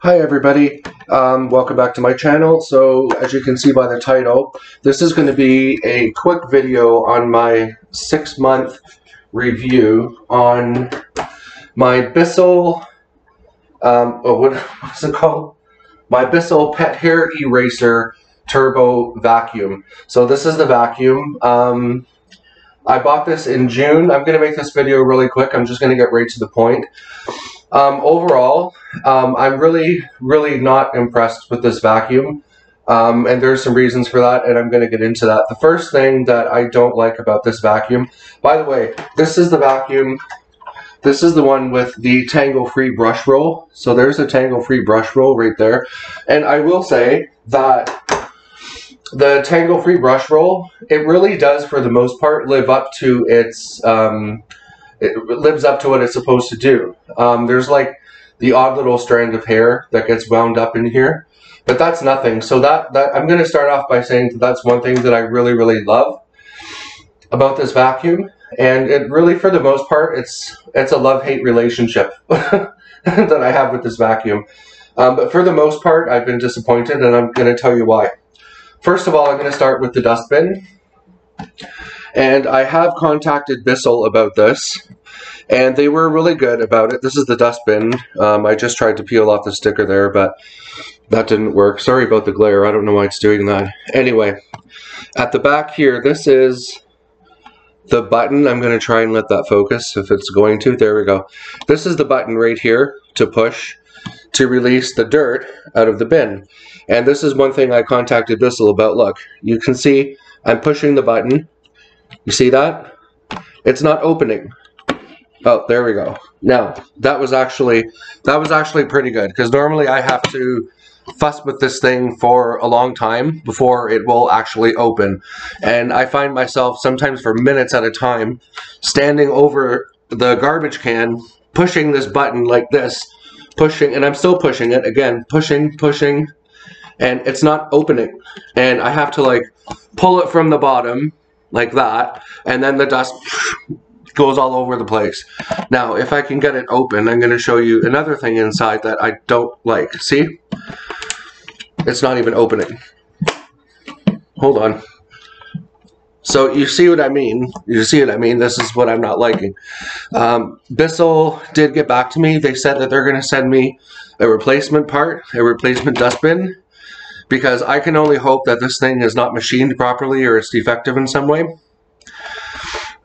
Hi everybody, welcome back to my channel. So as you can see by the title, this is going to be a quick video on my 6-month review on my Bissell, what's it called? My Bissell Pet Hair Eraser Turbo Vacuum. So this is the vacuum. I bought this in June. I'm going to make this video really quick. I'm just going to get right to the point. Overall, I'm really not impressed with this vacuum, and there's some reasons for that, and I'm going to get into that. The first thing that I don't like about this vacuum, by the way, this is the vacuum. This is the one with the tangle-free brush roll. So there's a tangle-free brush roll right there, and I will say that the tangle-free brush roll, it really does, for the most part, live up to its it lives up to what it's supposed to do. There's like the odd little strand of hair that gets wound up in here, but that's nothing. So that I'm going to start off by saying that that's one thing that I really love about this vacuum, and it really, for the most part, it's a love-hate relationship that I have with this vacuum. But for the most part, I've been disappointed, and I'm going to tell you why. First of all, I'm going to start with the dustbin. And I have contacted Bissell about this, and they were really good about it. This is the dustbin. I just tried to peel off the sticker there, but that didn't work. Sorry about the glare. I don't know why it's doing that. Anyway, at the back here, this is the button. I'm going to try and let that focus if it's going to. There we go. This is the button right here to push to release the dirt out of the bin. And this is one thing I contacted Bissell about. Look, you can see I'm pushing the button. You see that? It's not opening. Oh, there we go. Now, that was actually pretty good, because normally I have to fuss with this thing for a long time before it will actually open. And I find myself sometimes for minutes at a time standing over the garbage can, pushing this button like this, pushing, and I'm still pushing it, again, pushing, and it's not opening. And I have to like pull it from the bottom like that, and then the dust goes all over the place. Now, if I can get it open, I'm going to show you another thing inside that I don't like. See? It's not even opening. Hold on. So you see what I mean? You see what I mean? This is what I'm not liking. Bissell did get back to me. They said that they're going to send me a replacement part, a replacement dustbin, because I can only hope that this thing is not machined properly or it's defective in some way.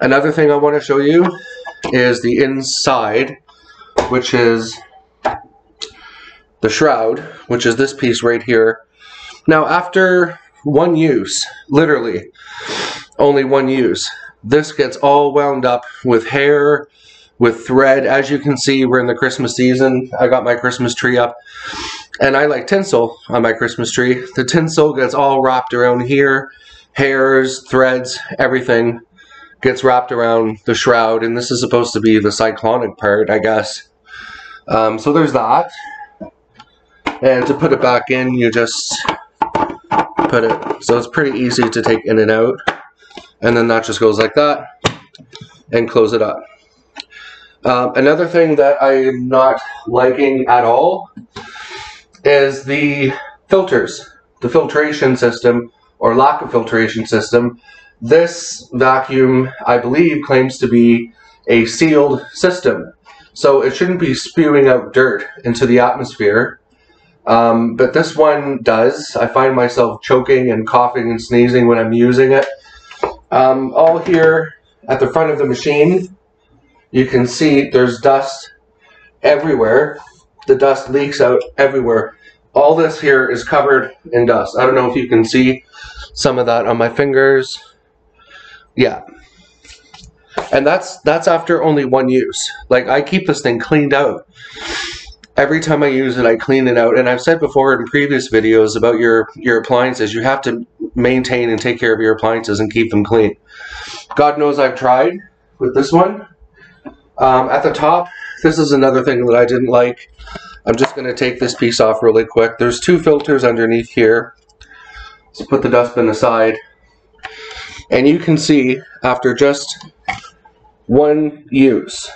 Another thing I want to show you is the inside, which is the shroud, which is this piece right here. Now, after one use, literally only one use, this gets all wound up with hair, with thread. As you can see, we're in the Christmas season. I got my Christmas tree up, and I like tinsel on my Christmas tree. The tinsel gets all wrapped around here. Hairs, threads, everything gets wrapped around the shroud, and this is supposed to be the cyclonic part, I guess. So there's that. And to put it back in, you just put it, so it's pretty easy to take in and out. And then that just goes like that, and close it up. Another thing that I am not liking at all is the filters, the filtration system, or lack of filtration system. This vacuum, I believe, claims to be a sealed system, so it shouldn't be spewing out dirt into the atmosphere, but this one does. I find myself choking and coughing and sneezing when I'm using it. All here at the front of the machine, you can see there's dust everywhere. The dust leaks out everywhere. All this here is covered in dust. I don't know if you can see some of that on my fingers. Yeah. And that's after only one use. Like, I keep this thing cleaned out. Every time I use it, I clean it out. And I've said before in previous videos about your appliances, you have to maintain and take care of your appliances and keep them clean. God knows I've tried with this one. At the top, this is another thing that I didn't like. I'm just going to take this piece off really quick. There's two filters underneath here. Let's put the dustbin aside. And you can see, after just one use,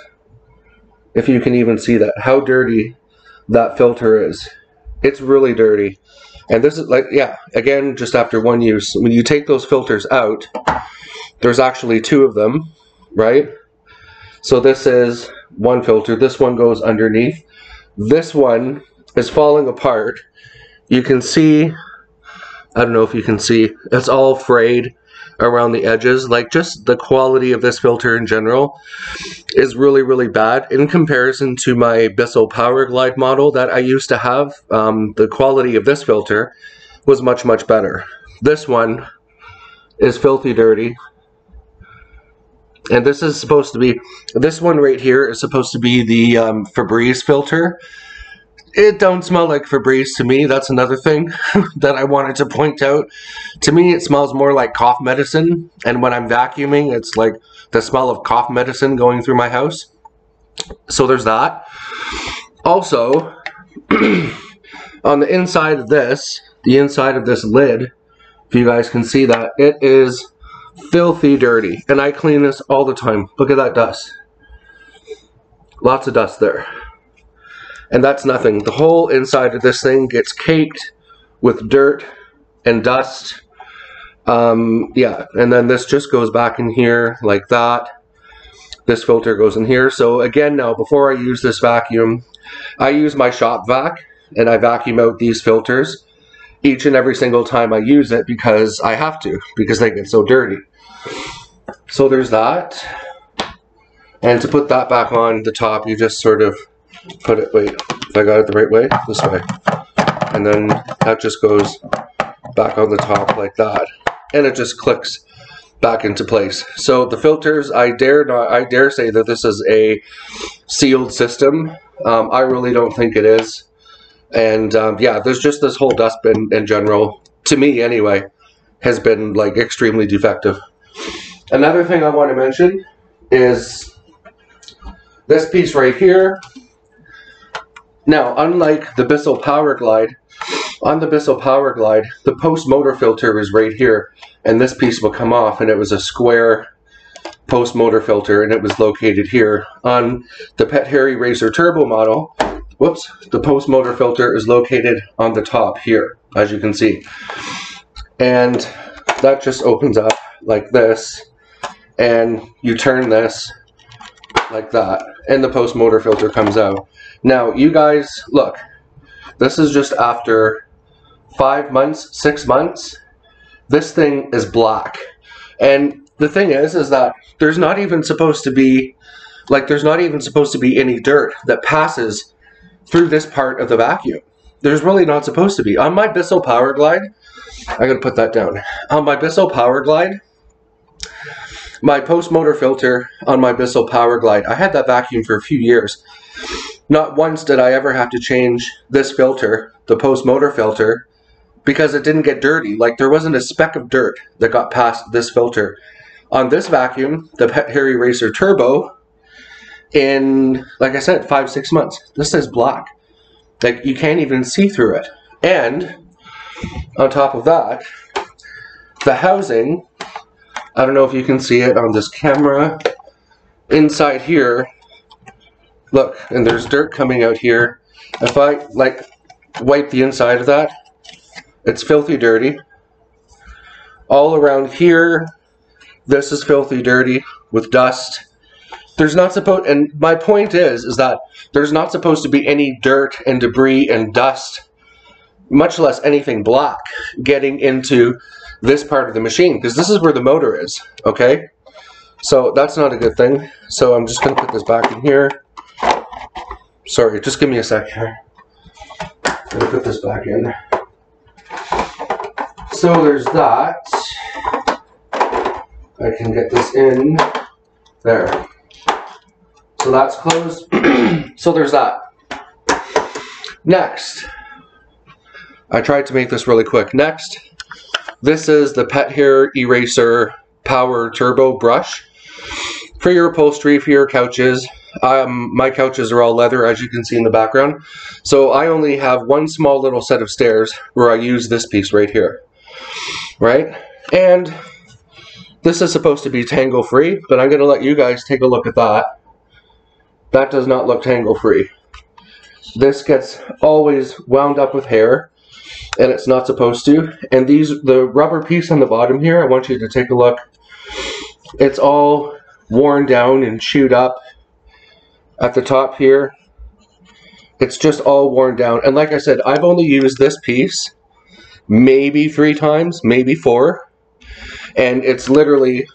if you can even see that, how dirty that filter is. It's really dirty. And this is like, yeah, again, just after one use, when you take those filters out, there's actually two of them, right? So this is one filter. This one goes underneath. This one is falling apart. You can see, I don't know if you can see, it's all frayed around the edges. Like, just the quality of this filter in general is really, really bad in comparison to my Bissell Power Glide model that I used to have. The quality of this filter was much, much better. This one is filthy dirty. And this is supposed to be, this one right here is supposed to be the Febreze filter. It don't smell like Febreze to me. That's another thing that I wanted to point out. To me, it smells more like cough medicine. And when I'm vacuuming, it's like the smell of cough medicine going through my house. So there's that. Also, on the inside of this, the inside of this lid, if you guys can see that, it is filthy dirty. And I clean this all the time. Look at that dust. Lots of dust there. And that's nothing. The whole inside of this thing gets caked with dirt and dust. Yeah, and then this just goes back in here like that. This filter goes in here. So again, now before I use this vacuum, I use my shop vac and I vacuum out these filters each and every single time I use it, because I have to, because they get so dirty. So there's that. And to put that back on the top, you just sort of put it, wait, if I got it the right way, this way. And then that just goes back on the top like that. And it just clicks back into place. So the filters, I dare say that this is a sealed system. I really don't think it is. And yeah, there's just this whole dustbin in general, to me anyway, has been like extremely defective. Another thing I want to mention is this piece right here. Now, unlike the Bissell Power Glide, on the Bissell Power Glide, the post motor filter is right here, and this piece will come off, and it was a square post motor filter, and it was located here. On the Pet Hair Eraser Turbo model, whoops, the post motor filter is located on the top here, as you can see. And that just opens up like this, and you turn this like that, and the post motor filter comes out. Now, you guys, look, this is just after 5 months, 6 months. This thing is black. And the thing is that there's not even supposed to be, like, there's not even supposed to be any dirt that passes through this part of the vacuum. There's really not supposed to be. On my Bissell Power Glide, I gotta put that down. On my Bissell Power Glide, my post motor filter on my Bissell Power Glide, I had that vacuum for a few years. Not once did I ever have to change this filter, the post motor filter, because it didn't get dirty. Like, there wasn't a speck of dirt that got past this filter. On this vacuum, the Pet Hair Eraser Turbo, in, like I said, 5-6 months, this is black. Like, you can't even see through it. And on top of that, the housing, I don't know if you can see it on this camera, inside here, look, and there's dirt coming out here. If I, like, wipe the inside of that, it's filthy dirty. All around here, this is filthy dirty with dust. There's not supposed, and my point is that there's not supposed to be any dirt and debris and dust, much less anything black, getting into this part of the machine, because this is where the motor is, okay? So that's not a good thing. So I'm just going to put this back in here. Sorry, just give me a sec here. I'm going to put this back in. So there's that. I can get this in there. So that's closed. So there's that. Next, I tried to make this really quick. Next, this is the Pet Hair Eraser Power Turbo Brush for your upholstery, for your couches. My couches are all leather, as you can see in the background. So I only have one small little set of stairs where I use this piece right here. Right? And this is supposed to be tangle free, but I'm going to let you guys take a look at that. That does not look tangle free. this gets always wound up with hair, and it's not supposed to. And the rubber piece on the bottom here, I want you to take a look. It's all worn down and chewed up at the top here. It's just all worn down. And like I said, I've only used this piece maybe 3 times, maybe 4. And it's literally,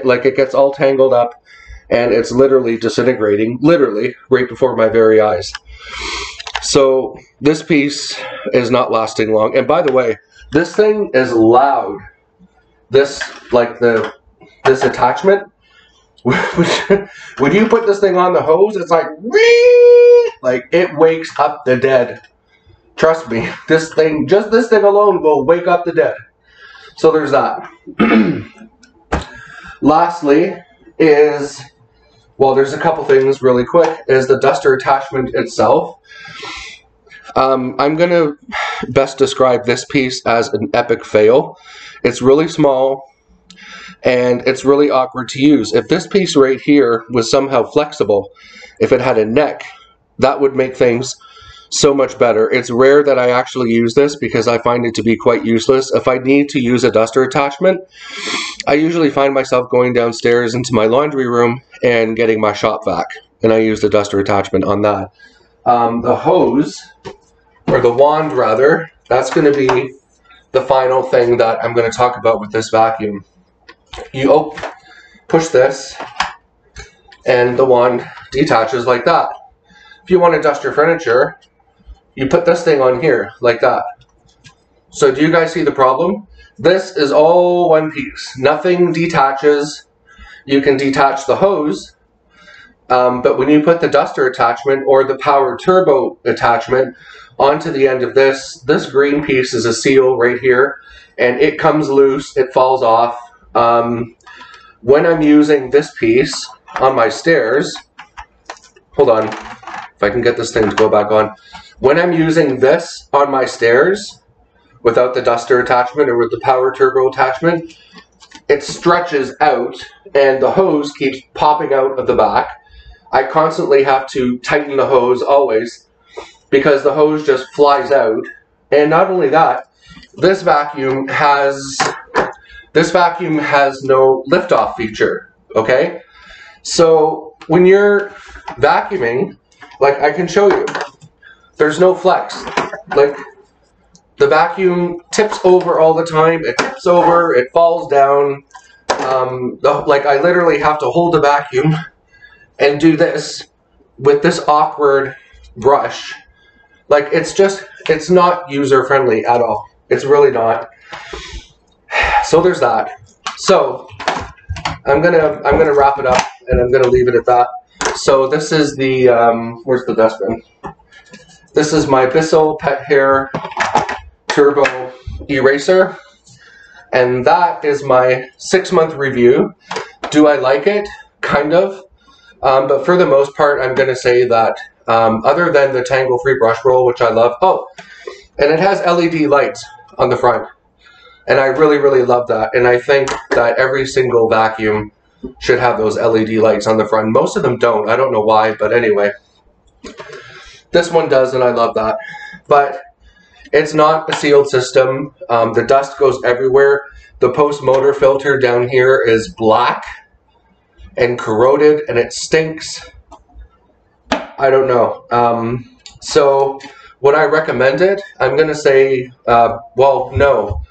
like, it gets all tangled up and it's literally disintegrating, literally, right before my very eyes. So this piece is not lasting long. And by the way, this thing is loud. This, like this attachment, when you put this thing on the hose, it's like, whee! Like, it wakes up the dead. Trust me, this thing, just this thing alone will wake up the dead. So there's that. Lastly is, well, there's a couple things really quick, is the duster attachment itself. I'm going to best describe this piece as an epic fail. It's really small and it's really awkward to use. If this piece right here was somehow flexible, if it had a neck, that would make things so much better. It's rare that I actually use this because I find it to be quite useless. If I need to use a duster attachment, I usually find myself going downstairs into my laundry room and getting my shop vac, and I use the duster attachment on that. The hose, or the wand rather, that's going to be the final thing that I'm going to talk about with this vacuum. You push this and the wand detaches like that. If you want to dust your furniture, you put this thing on here like that. So do you guys see the problem? This is all one piece. Nothing detaches. You can detach the hose, but when you put the duster attachment or the power turbo attachment onto the end of this green piece is a seal right here, and it comes loose, it falls off. When I'm using this piece on my stairs, hold on, if I can get this thing to go back on. When I'm using this on my stairs, without the duster attachment or with the power turbo attachment, it stretches out and the hose keeps popping out of the back. I constantly have to tighten the hose always because the hose just flies out. And not only that, this vacuum has no liftoff feature, okay? So when you're vacuuming, like I can show you, there's no flex. Like, the vacuum tips over all the time. It tips over, it falls down. Like, I literally have to hold the vacuum and do this with this awkward brush. Like, it's not user-friendly at all. It's really not. So there's that. So I'm gonna wrap it up and I'm gonna leave it at that. So this is the where's the dustbin? This is my Bissell Pet Hair Turbo Eraser, and that is my 6-month review. Do I like it? Kind of. But for the most part, I'm going to say that other than the tangle-free brush roll, which I love. Oh, and it has LED lights on the front. And I really, really love that. And I think that every single vacuum should have those LED lights on the front. Most of them don't. I don't know why, but anyway. This one does, and I love that. But it's not a sealed system. The dust goes everywhere. The post-motor filter down here is black and corroded, and it stinks. I don't know. So would I recommend it? I'm going to say, well, no.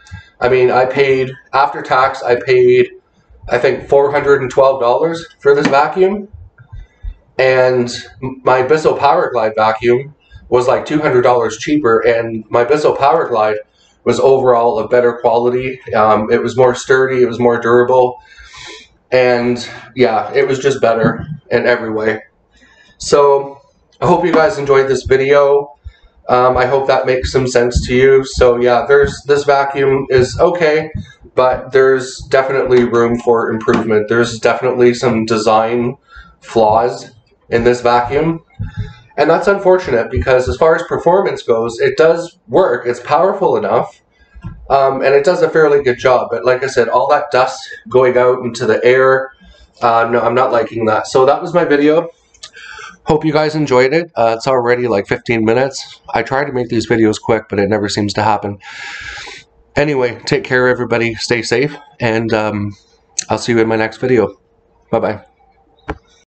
I mean, I paid, after tax, I paid, I think, $412 for this vacuum. And my Bissell Power Glide vacuum was like $200 cheaper, and my Bissell Power Glide was overall of better quality. It was more sturdy, it was more durable, and yeah, it was just better in every way. So I hope you guys enjoyed this video. I hope that makes some sense to you. So yeah, this vacuum is okay, but there's definitely room for improvement. There's definitely some design flaws in this vacuum. And that's unfortunate because as far as performance goes, it does work. It's powerful enough, and it does a fairly good job. But like I said, all that dust going out into the air, no, I'm not liking that. So that was my video. Hope you guys enjoyed it. It's already like 15 minutes. I try to make these videos quick, but it never seems to happen. Anyway, take care everybody, stay safe, and I'll see you in my next video. Bye-bye.